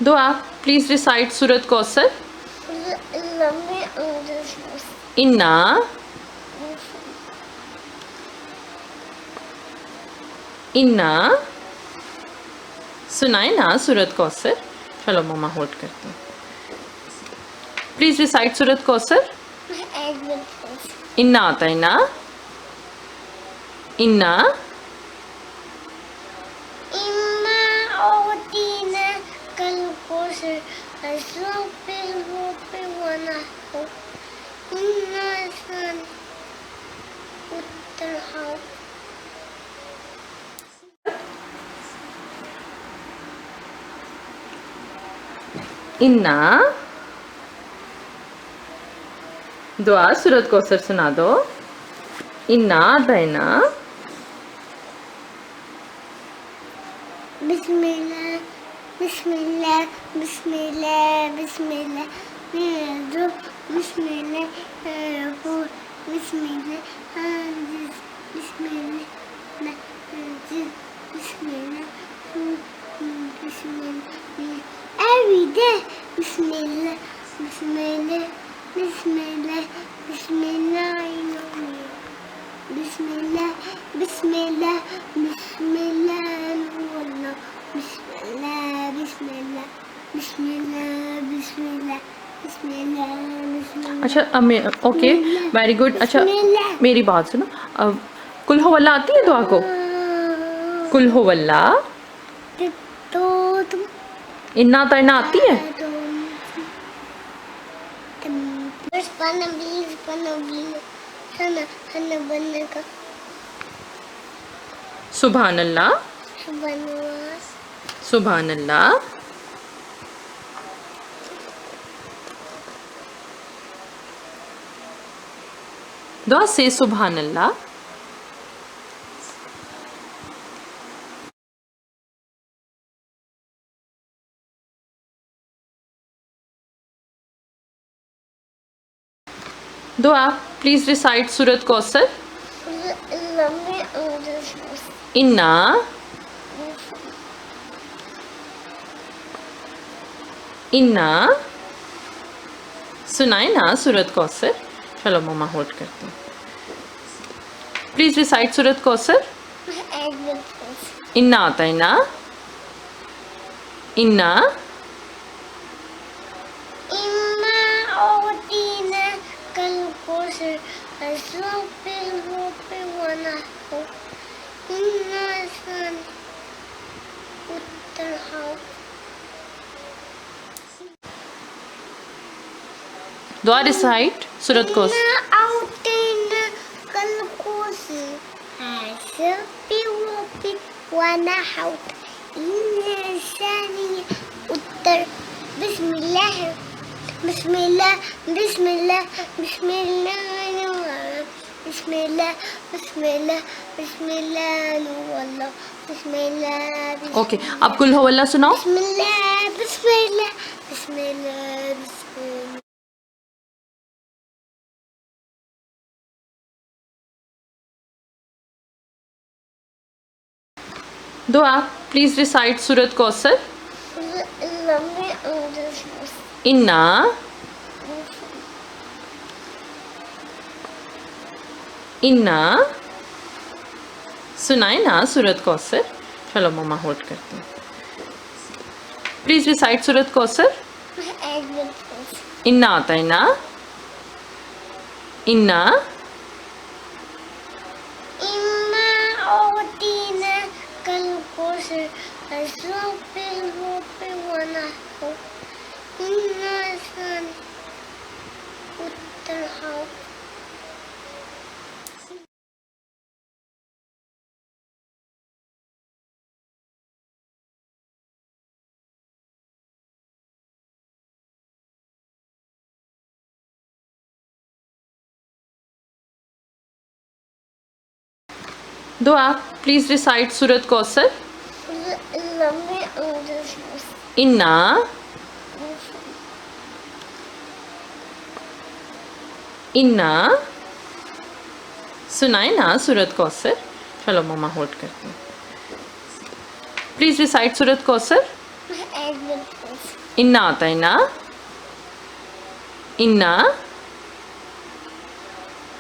दुआ please recite सूरत कौसर. इन्ना इन्ना सुनाए ना सूरत कौसर. चलो मम्मा होल्ड करती हूँ. प्लीज रिसाइट सूरत कौसर. इन्ना आता है ना. इन्ना इन्ना दुआ सूरत कौसर सुना दो. इन्ना आता है ना. बिस्मिल्लाह बिस्मिल्लाह बिस्मिल्लाह बिस्मिल्लाह बिस्मिल्लाह बिस्मिल्लाह every day बिस्मिल्लाह बिस्मिल्लाह बिस्मिल्लाह बिस्मिल्लाह बिस्मिल्लाह बिस्मिल्लाह बिस्मिल्लाह बिस्मिल्लाह बिस्मिल्लाह बिस्मिल्लाह बिस्मिल्लाह बिस्मिल्लाह. अच्छा ओके वेरी गुड. अच्छा मेरी बात सुनो. अब कुल हो वल्ला आती है दुआ को. कुल हो वल्ला तो तुम इन्ना तैना आती है. सुभान अल्लाह सुभान अल्लाह. दुआ से सुभान अल्लाह. दुआ प्लीज रिसाइट सूरत कौसर. इन्ना इन्ना सुनाए ना सूरत कौसर. चलो मम्मा होल्ड करती हूँ. प्लीज रिसाइट सूरत कौसर. इन्ना आता है ना. इन्ना दुआ रिसाइट सूरत कौसर. उत्तर बिस्मिल्लाह बिस्मिल्लाह बिस्मिल्लाह बिस्मिल्लाह बिस्मिल्लाह बिस्मिल्लाह बिस्मिल्लाह बिस्मिल्लाह. ओके अब कुल हो वल्ला सुनाओ. बिस्मिल्लाह बिस्मिल्लाह बिस्मिल्लाह बिस्मिल्लाह. दुआ प्लीज रिसाइट सूरत कौसर. इन्ना इन्ना सुनाए ना सूरत कौसर. चलो मम्मा होल्ड करती हूँ. प्लीज रिसाइट सूरत कौसर. इन्ना आता है ना. इन्ना दुआ प्लीज रिसाइट सूरत कौसर. इन्ना इन्ना सुनाए ना सूरत कौसर. चलो मम्मा होल्ड करती हूँ. प्लीज रिसाइट सूरत कौसर. इन्ना आता है ना, इन्ना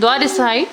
दुआ रिसाइट